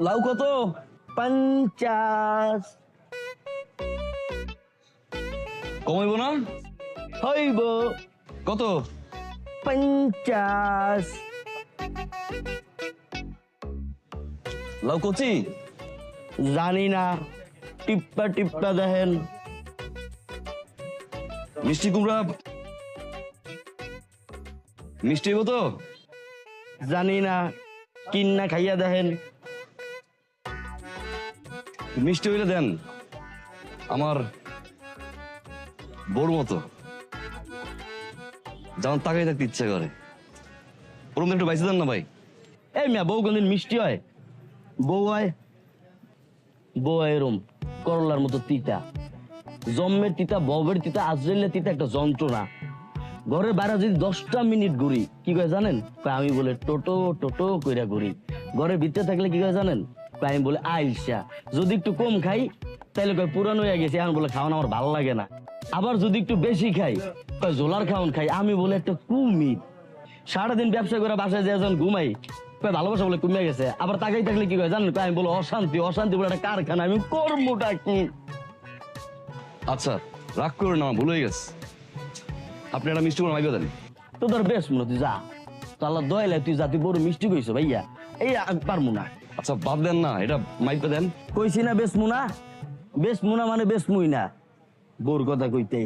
লাউ কত? 50। কমাইব না? হইব কত? 50। লাউ কচি? জানি না, টিপ্পা টিপ্পা দেখেন। মিষ্টি কুমড়া মিষ্টি হইব তো? জানি না, কিন্না খাইয়া দেখেন। মিষ্টি হইলে দেন, আমার বউর মতো যেমন তাকাই থাকতে ইচ্ছা করে। ওরকম একটু বাইসে দেন না ভাই। এই মিয়া, বউ কোনদিন মিষ্টি হয়? বউ হয় এরম করলার মতো তিতা। জম্মের তিতা, ববের তিতা, আজরাইলের তিতা একটা যন্ত্রণা। ঘরের বাইরে যদি 10টা মিনিট ঘুরি, কি কয় জানেন? কয় আমি বলে টোটো টোটো কইরা ঘুরি। ঘরের ভিতরে থাকলে কি কয় জানেন? কয় আমি বলে আইসা। যদি একটু কম খাই তাহলে কয় পুরানো হয়ে গেছে, এখন বলে খাওয়ানো আমার ভালো লাগে না। আবার যদি একটু বেশি খাই কয় জোলার খাওয়ান খাই, আমি বলে একটা কুমির। সারাদিন ব্যবসা করে বাসায় যে যখন ঘুমাই কয় ভালোবাসা বলে কমে গেছে। আবার তাকাই থাকলে কি কয় জানেন? কয় আমি বলে অশান্তি, অশান্তি বলে একটা কারখানা, আমি করবোটা কি? আচ্ছা রাগ করুন না, আমার ভুল হয়ে গেছে। আপনি একটা মিষ্টি কুমড়া মাইবে দেন। তো তোর বেশ মনে তুই যা, তো আল্লাহ দয়ালে তুই যা, তুই বড় মিষ্টি কইছো ভাইয়া, এই আমি পারবো না। আচ্ছা বাদ দেন না, এটা মাইপে দেন। কইছি না বেশ মুনা, বেশ মুনা মানে বেশ মুই না, বোর কথা কইতে